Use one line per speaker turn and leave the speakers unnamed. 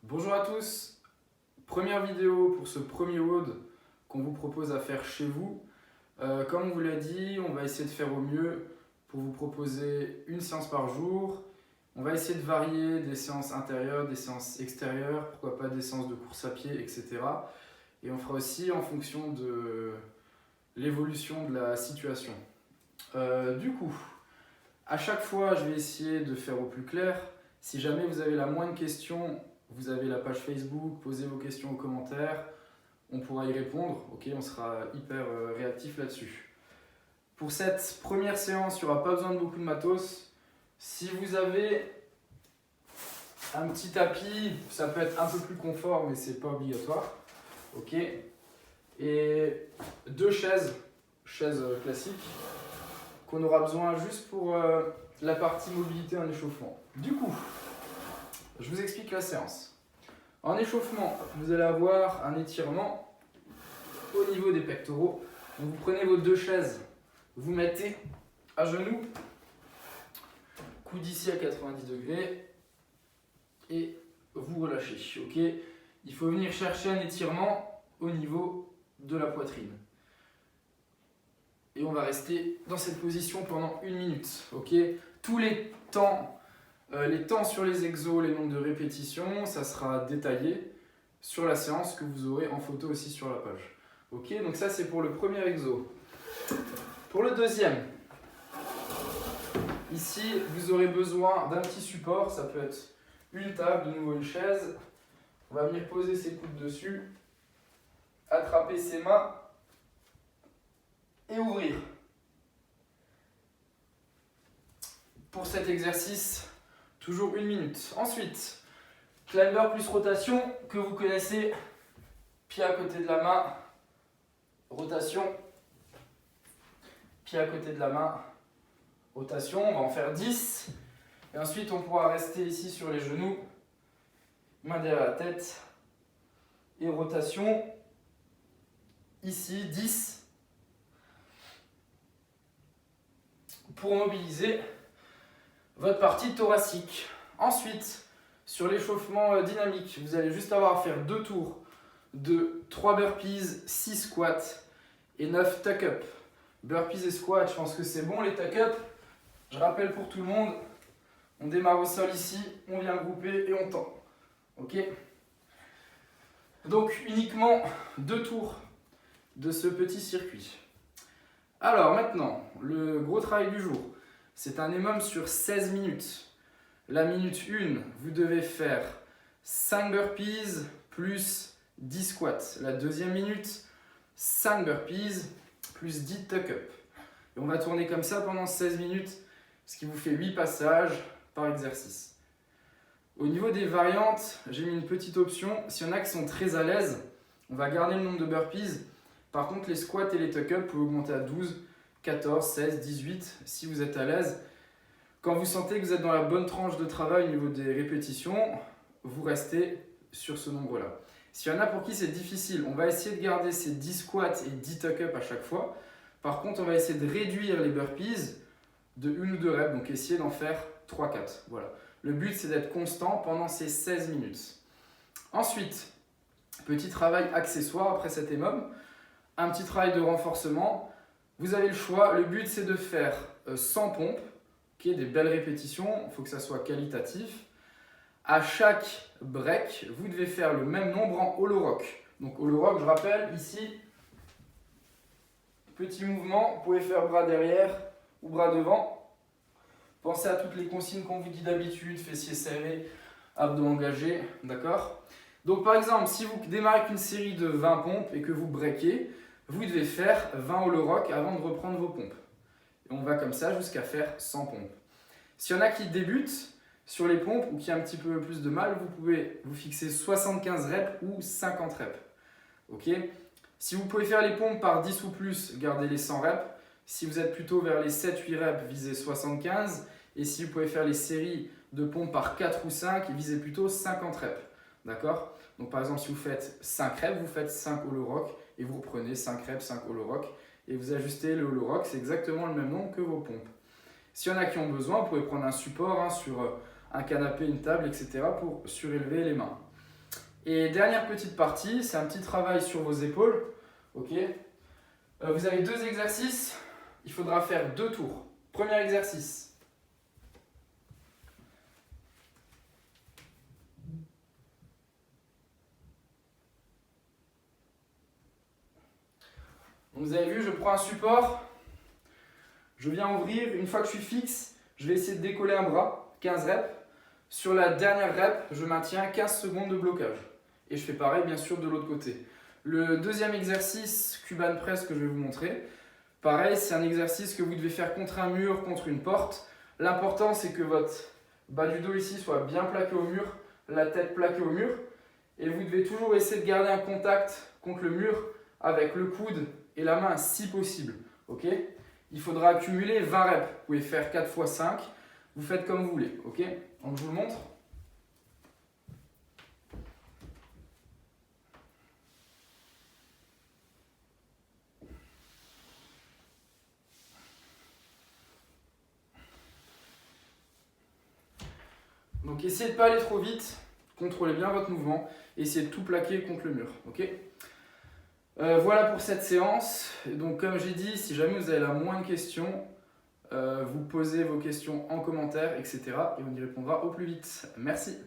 Bonjour à tous, première vidéo pour ce premier WOD qu'on vous propose à faire chez vous. Comme on vous l'a dit, on va essayer de faire au mieux pour vous proposer une séance par jour. On va essayer de varier des séances intérieures, des séances extérieures, pourquoi pas des séances de course à pied, etc. Et on fera aussi en fonction de l'évolution de la situation. Du coup, à chaque fois, je vais essayer de faire au plus clair. Si jamais vous avez la moindre question, vous avez la page Facebook, posez vos questions aux commentaires, on pourra y répondre, ok, on sera hyper réactif là-dessus. Pour cette première séance, il n'y aura pas besoin de beaucoup de matos. Si vous avez un petit tapis, ça peut être un peu plus confort, mais c'est pas obligatoire, ok. Et deux chaises classiques, qu'on aura besoin juste pour la partie mobilité en échauffement. Du coup, je vous explique la séance. En échauffement, vous allez avoir un étirement au niveau des pectoraux. Donc vous prenez vos deux chaises, vous mettez à genoux, coude ici à 90 degrés et vous relâchez. Ok, il faut venir chercher un étirement au niveau de la poitrine. Et on va rester dans cette position pendant 1 minute. Ok, tous les temps sur les exos, les nombres de répétitions, ça sera détaillé sur la séance que vous aurez en photo aussi sur la page. Ok, donc ça c'est pour le premier exo. Pour le deuxième, ici vous aurez besoin d'un petit support, ça peut être une table, de nouveau une chaise. On va venir poser ses coudes dessus, attraper ses mains et ouvrir. Pour cet exercice, toujours 1 minute. Ensuite, climber plus rotation que vous connaissez, pied à côté de la main, rotation, pied à côté de la main, rotation, on va en faire 10. Et ensuite, on pourra rester ici sur les genoux, main derrière la tête, et rotation, ici 10. Pour mobiliser votre partie thoracique. Ensuite, sur l'échauffement dynamique, vous allez juste avoir à faire 2 tours de 3 burpees, 6 squats et 9 tuck-up. Burpees et squats, je pense que c'est bon les tuck-up. Je rappelle pour tout le monde, on démarre au sol ici, on vient grouper et on tend. Ok ? Donc uniquement 2 tours de ce petit circuit. Alors maintenant, le gros travail du jour, c'est un EMOM sur 16 minutes. La minute 1, vous devez faire 5 burpees plus 10 squats. La deuxième minute, 5 burpees plus 10 tuck-up. Et on va tourner comme ça pendant 16 minutes, ce qui vous fait 8 passages par exercice. Au niveau des variantes, j'ai mis une petite option. S'il y en a qui sont très à l'aise, on va garder le nombre de burpees. Par contre, les squats et les tuck-up, vous pouvez augmenter à 12, 14, 16, 18 si vous êtes à l'aise. Quand vous sentez que vous êtes dans la bonne tranche de travail au niveau des répétitions, vous restez sur ce nombre-là. S'il y en a pour qui c'est difficile, on va essayer de garder ces 10 squats et 10 tuck-up à chaque fois. Par contre, on va essayer de réduire les burpees de 1 ou 2 reps, donc essayer d'en faire 3-4. Voilà. Le but, c'est d'être constant pendant ces 16 minutes. Ensuite, petit travail accessoire après cet EMOM, un petit travail de renforcement. Vous avez le choix, le but c'est de faire 100 pompes, okay, des belles répétitions, il faut que ça soit qualitatif. À chaque break, vous devez faire le même nombre en hollow rock. Donc hollow rock, je rappelle, ici, petit mouvement, vous pouvez faire bras derrière ou bras devant. Pensez à toutes les consignes qu'on vous dit d'habitude, fessiers serrés, abdos engagés, d'accord ? Donc par exemple, si vous démarrez avec une série de 20 pompes et que vous breakez, vous devez faire 20 hollow rock avant de reprendre vos pompes. Et on va comme ça jusqu'à faire 100 pompes. S'il y en a qui débutent sur les pompes ou qui ont un petit peu plus de mal, vous pouvez vous fixer 75 reps ou 50 reps. Ok ? Si vous pouvez faire les pompes par 10 ou plus, gardez les 100 reps. Si vous êtes plutôt vers les 7-8 reps, visez 75. Et si vous pouvez faire les séries de pompes par 4 ou 5, visez plutôt 50 reps. D'accord ? Donc par exemple, si vous faites 5 reps, vous faites 5 hollow rock et vous reprenez 5 reps, 5 hollow rock et vous ajustez le hollow rock, c'est exactement le même nombre que vos pompes. S'il y en a qui ont besoin, vous pouvez prendre un support sur un canapé, une table, etc. pour surélever les mains. Et dernière petite partie, c'est un petit travail sur vos épaules. Ok. Vous avez 2 exercices, il faudra faire 2 tours. Premier exercice. Donc vous avez vu, je prends un support, je viens ouvrir, une fois que je suis fixe, je vais essayer de décoller un bras, 15 reps. Sur la dernière rep, je maintiens 15 secondes de blocage. Et je fais pareil bien sûr de l'autre côté. Le deuxième exercice, Cuban Press, que je vais vous montrer, pareil, c'est un exercice que vous devez faire contre un mur, contre une porte. L'important, c'est que votre bas du dos ici soit bien plaqué au mur, la tête plaquée au mur. Et vous devez toujours essayer de garder un contact contre le mur avec le coude et la main si possible. Ok ? Il faudra accumuler 20 reps. Vous pouvez faire 4 x 5. Vous faites comme vous voulez. Ok ? Donc je vous le montre. Donc essayez de ne pas aller trop vite, contrôlez bien votre mouvement, essayez de tout plaquer contre le mur. Okay, voilà pour cette séance. Et donc comme j'ai dit, si jamais vous avez la moindre question, vous posez vos questions en commentaire, etc. Et on y répondra au plus vite. Merci.